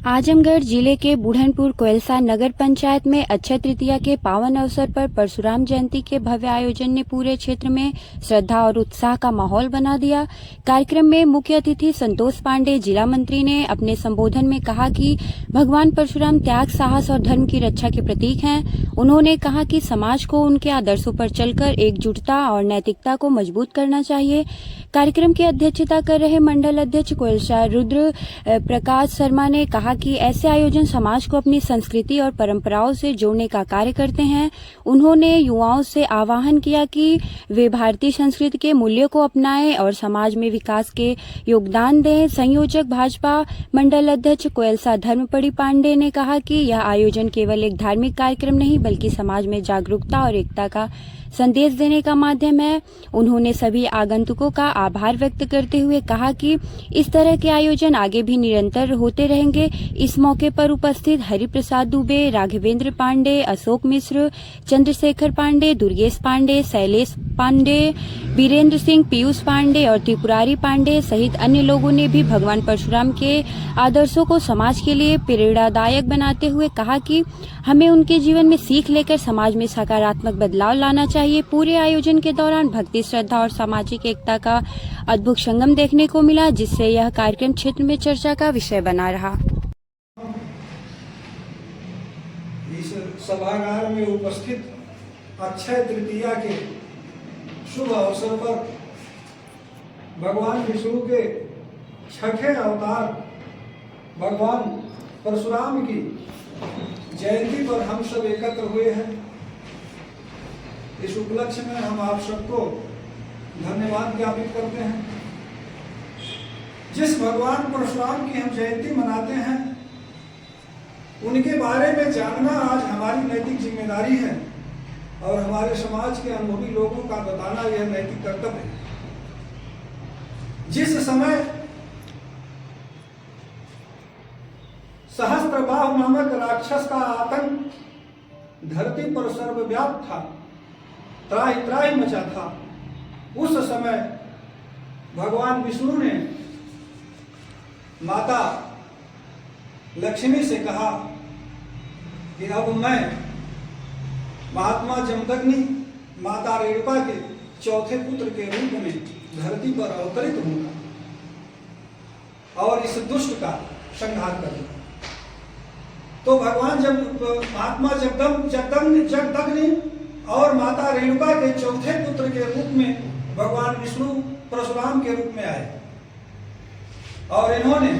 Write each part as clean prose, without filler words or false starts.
आजमगढ़ जिले के बुढ़नपुर कोयलसा नगर पंचायत में अक्षय तृतीया के पावन अवसर पर परशुराम जयंती के भव्य आयोजन ने पूरे क्षेत्र में श्रद्धा और उत्साह का माहौल बना दिया। कार्यक्रम में मुख्य अतिथि संतोष पांडे जिला मंत्री ने अपने संबोधन में कहा कि भगवान परशुराम त्याग, साहस और धर्म की रक्षा के प्रतीक हैं। उन्होंने कहा कि समाज को उनके आदर्शों पर चलकर एकजुटता और नैतिकता को मजबूत करना चाहिए। कार्यक्रम की अध्यक्षता कर रहे मंडल अध्यक्ष कोयलसा रुद्र प्रकाश शर्मा ने कहा कि ऐसे आयोजन समाज को अपनी संस्कृति और परंपराओं से जोड़ने का कार्य करते हैं। उन्होंने युवाओं से आह्वान किया कि वे भारतीय संस्कृति के मूल्यों को अपनाएं और समाज में विकास के योगदान दें। संयोजक भाजपा मंडल अध्यक्ष कोयलसा धर्मपड़ी पांडे ने कहा कि यह आयोजन केवल एक धार्मिक कार्यक्रम नहीं बल्कि समाज में जागरूकता और एकता का संदेश देने का माध्यम है। उन्होंने सभी आगंतुकों का आभार व्यक्त करते हुए कहा कि इस तरह के आयोजन आगे भी निरंतर होते रहेंगे। इस मौके पर उपस्थित हरिप्रसाद दुबे, राघवेंद्र पांडे, अशोक मिश्र, चंद्रशेखर पांडे, दुर्गेश पांडे, शैलेश पांडे, वीरेंद्र सिंह, पीयूष पांडे और त्रिपुरारी पांडे सहित अन्य लोगों ने भी भगवान परशुराम के आदर्शों को समाज के लिए प्रेरणादायक बनाते हुए कहा कि हमें उनके जीवन में सीख लेकर समाज में सकारात्मक बदलाव लाना चाहिए। पूरे आयोजन के दौरान भक्ति, श्रद्धा और सामाजिक एकता का अद्भुत संगम देखने को मिला, जिससे यह कार्यक्रम क्षेत्र में चर्चा का विषय बना रहा। इस सभागार में उपस्थित अक्षय तृतीया के शुभ अवसर पर भगवान विष्णु के छठे अवतार भगवान परशुराम की जयंती पर हम सब एकत्र हुए हैं। इस उपलक्ष्य में हम आप सबको धन्यवाद ज्ञापित करते हैं। जिस भगवान परशुराम की हम जयंती मनाते हैं उनके बारे में जानना आज हमारी नैतिक जिम्मेदारी है और हमारे समाज के अनुभवी लोगों का बताना यह नैतिक कर्तव्य है। जिस समय सहस्त्रबाहु नामक राक्षस का आतंक धरती पर सर्वव्याप्त था, त्राहि त्राहि मचा था, उस समय भगवान विष्णु ने माता लक्ष्मी से कहा कि अब मैं महात्मा जमदग्नि माता रेणुका के चौथे पुत्र के रूप में धरती पर अवतरित होऊंगा और इस दुष्ट का संहार करूंगा। तो भगवान महात्मा जमदग्नि और माता रेणुका के चौथे पुत्र के रूप में भगवान विष्णु परशुराम के रूप में आए और इन्होंने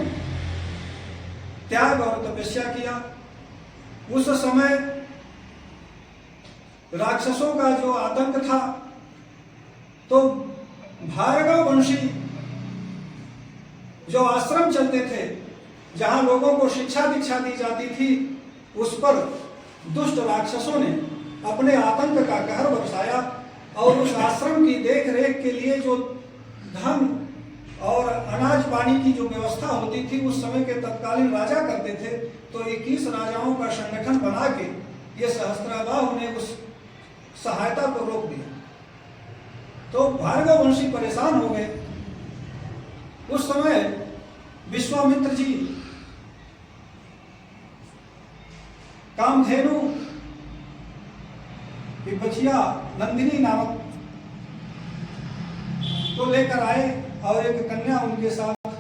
त्याग और तपस्या किया। उस समय राक्षसों का जो आतंक था, तो भार्गव वंशी जो आश्रम चलते थे, जहां लोगों को शिक्षा दीक्षा दी जाती थी, उस पर दुष्ट राक्षसों ने अपने आतंक का कहर बरसाया और उस आश्रम की देख रेख के लिए जो धन और अनाज पानी की जो व्यवस्था होती थी उस समय के तत्कालीन राजा करते थे। तो 21 राजाओं का संगठन बना के ये सहस्त्रबाहु ने उस सहायता को रोक दिया। तो भार्गव वंशी परेशान हो गए। उस समय विश्वामित्र जी कामधेनु की बछिया नंदिनी नामक को लेकर आए और एक कन्या उनके साथ,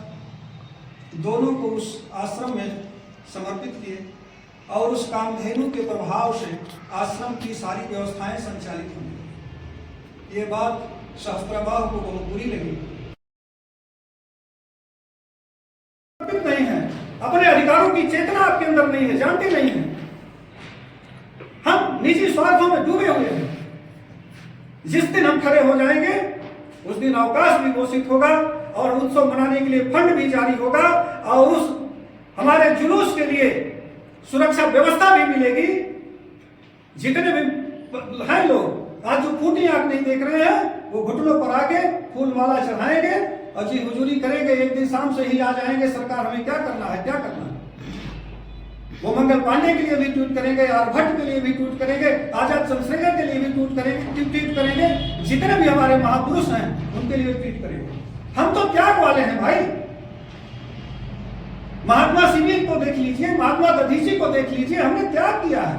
दोनों को उस आश्रम में समर्पित किए और उस कामधेनु के प्रभाव से आश्रम की सारी व्यवस्थाएं संचालित होंगी। ये बात सहस्त्रबाहु को बहुत बुरी लगी। नहीं है, अपने अधिकारों की चेतना आपके अंदर नहीं है, जानते नहीं है। हम निजी स्वार्थों में डूबे हुए हैं। जिस दिन हम खड़े हो जाएंगे उस दिन अवकाश भी घोषित होगा और उत्सव मनाने के लिए फंड भी जारी होगा और उस हमारे जुलूस के लिए सुरक्षा व्यवस्था भी मिलेगी। जितने भी हैं लोग आज जो फूटी आंख नहीं देख रहे हैं, वो घुटनों पर आके फूल माला चढ़ाएंगे और जी हुजूरी करेंगे। एक दिन शाम से ही आ जाएंगे, सरकार हमें क्या करना है, क्या करना है। वो मंगल पांडे के लिए भी ट्वीट करेंगे, आर्यभट्ट के लिए भी ट्वीट करेंगे, आजाद चंद्रशेखर के लिए भी ट्वीट करेंगे, जितने भी हमारे महापुरुष हैं उनके लिए ट्वीट करेंगे। हम तो त्याग वाले हैं भाई। महात्मा शिविर को देख लीजिए। देख लीजिए, हमने त्याग किया है,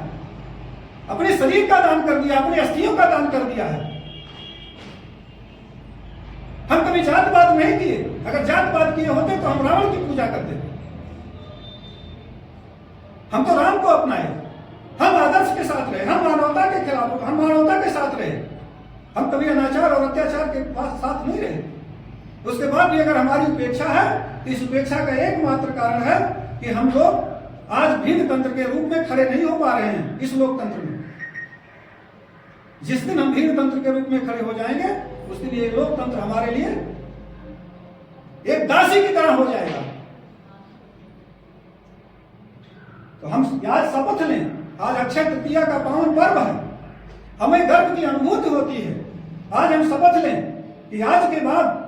अपने शरीर का दान कर दिया, अपने अस्थियों का दान कर दिया है। हम कभी जातवाद नहीं किए। अगर जातवाद किए होते तो हम रावण की पूजा करते। हम तो राम को अपनाए, हम आदर्श के साथ रहे, हम मानवता के खिलाफ, हम मानवता के साथ रहे। हम कभी अनाचार और अत्याचार के साथ नहीं रहे। उसके बाद भी अगर हमारी उपेक्षा है तो इस उपेक्षा का एकमात्र कारण है कि हम लोग आज भीड़ तंत्र के रूप में खड़े नहीं हो पा रहे हैं इस लोकतंत्र में। जिस दिन हम भीड़ तंत्र के रूप में खड़े हो जाएंगे उस दिन ये लोकतंत्र हमारे लिए एक दासी की तरह हो जाएगा। तो हम आज शपथ लें, आज अक्षय तृतीया का पावन पर्व है, हमें गर्व की अनुभूति होती है। आज हम शपथ लें कि आज के बाद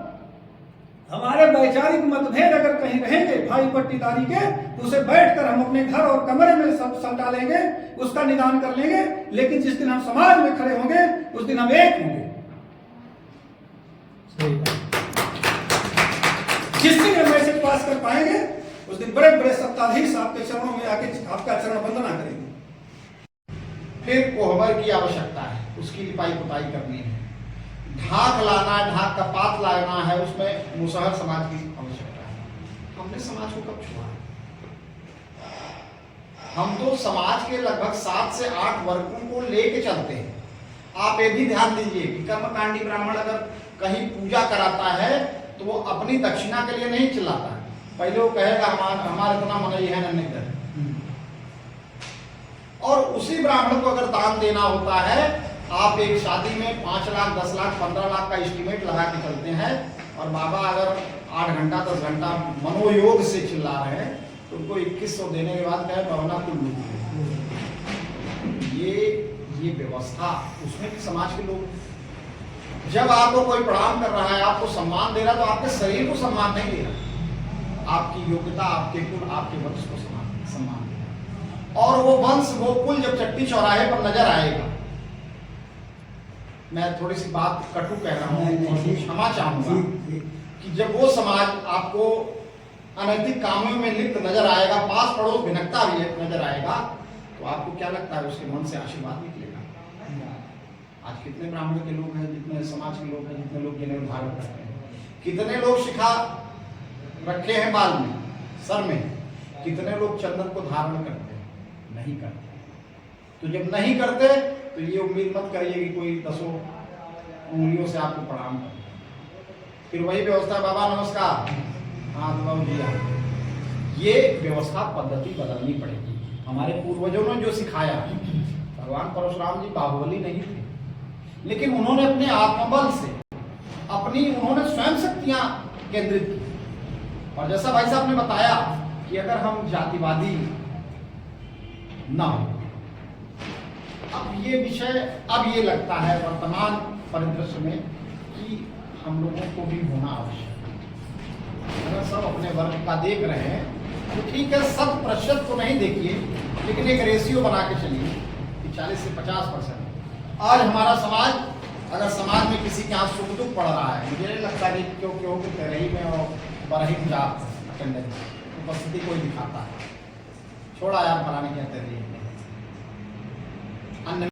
हमारे वैचारिक मतभेद अगर कहीं रहेंगे भाई पट्टीदारी के, तो उसे बैठकर हम अपने घर और कमरे में सब समझा लेंगे, उसका निदान कर लेंगे। लेकिन जिस दिन हम समाज में खड़े होंगे उस दिन हम एक होंगे। जिस दिन हम मैसेज पास कर पाएंगे उस दिन बड़े बड़े सत्ताधीश आपके चरणों में आके आपका चरण वंदना करेंगे। फिर कोहबर की आवश्यकता है, उसकी लिपाई पुताई करनी है, ढाक लाना है, ढाक का पात लाना है, उसमें मुसहर समाज की आवश्यकता है। हमने समाज को कब छुआ? हम तो समाज के लगभग 7 से 8 वर्गों को लेके चलते हैं। आप ये भी ध्यान दीजिए कि कर्मकांडी ब्राह्मण अगर कहीं पूजा कराता है तो वो अपनी दक्षिणा के लिए नहीं चिल्लाता है, पहले वो कहेगा हमारे इतना मनई है नहीं कर। और उसी ब्राह्मण को अगर दान देना होता है, आप एक शादी में 5 लाख 10 लाख 15 लाख का एस्टीमेट लगा के चलते हैं और बाबा अगर 8 घंटा 10 घंटा मनोयोग से चिल्ला रहे हैं तो उनको 2100 देने के बाद कहे भावना कुल लूट। ये व्यवस्था उसमें भी समाज के लोग, जब आपको कोई प्रणाम कर रहा है, आपको सम्मान दे रहा है, तो आपके शरीर को सम्मान नहीं दे रहा, आपकी योग्यता, आपके कुल, आपके वंश को सम्मान दे रहा। और वो वंश वो कुल जब चट्टी चौराहे पर नजर आएगा, मैं थोड़ी सी बात कटु कह रहा हूँ, क्षमा चाहूंगा, कि जब वो समाज आपको अनैतिक कामों में लिप्त नजर आएगा, पास पड़ोस भिनकता भी नजर आएगा, तो आपको क्या लगता है उसके मन से आशीर्वाद निकलेगा? आज कितने ब्राह्मण के लोग हैं, जितने समाज के लोग हैं, जितने लोग जिन्हें धारण करते हैं, कितने लोग शिखा रखे हैं बाल में, सर में, कितने लोग चंदन को धारण करते हैं? नहीं करते। तो जब नहीं करते तो ये उम्मीद मत करिए कि कोई 10 उंगलियों से आपको प्रणाम करे। फिर वही व्यवस्था, बाबा नमस्कार, हाँ बाबू जी, ये व्यवस्था पद्धति बदलनी पड़ेगी। हमारे पूर्वजों ने जो सिखाया, भगवान परशुराम जी बाहुबली नहीं थे, लेकिन उन्होंने अपने आत्मबल से उन्होंने स्वयं शक्तियां केंद्रित की। और जैसा भाई साहब ने बताया कि अगर हम जातिवादी ना हो, अब ये विषय अब ये लगता है वर्तमान परिदृश्य में कि हम लोगों को भी होना आवश्यक है। अगर सब अपने वर्ग का देख रहे हैं तो ठीक है, 100% तो नहीं देखिए, लेकिन एक रेशियो बना के चलिए कि 40 से 50%। आज हमारा समाज, अगर समाज में किसी के यहाँ सुख दुख पड़ रहा है, मुझे नहीं लगता कि क्यों कि तेरही में और बरही जाप अटेंडेंस उपस्थिति कोई दिखाता है, छोड़ा यार फलाने के तेरही में, अन्य